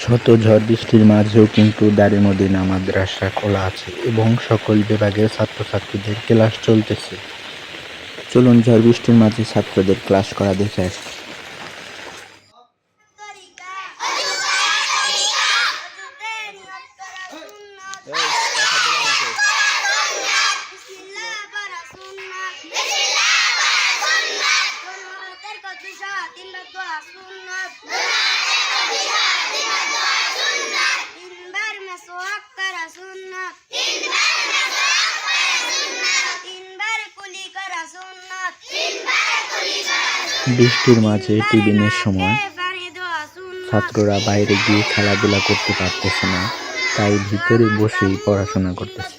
শত ঝড় বৃষ্টির মাঝেও কিন্তু দারুল মদিনা মাদ্রাসা খোলা আছে এবং সকল বিভাগের ছাত্রছাত্রীদের ক্লাস চলতেছে। চলুন ঝড় বৃষ্টির মাঝে ছাত্রদের ক্লাস করা দেখে আসি। বৃষ্টির মাঝে টিফিনের সময় ছাত্ররা বাইরে গিয়ে খেলাধুলা করতে পারতেছে না, তাই ভিতরে বসেই পড়াশোনা করতেছে।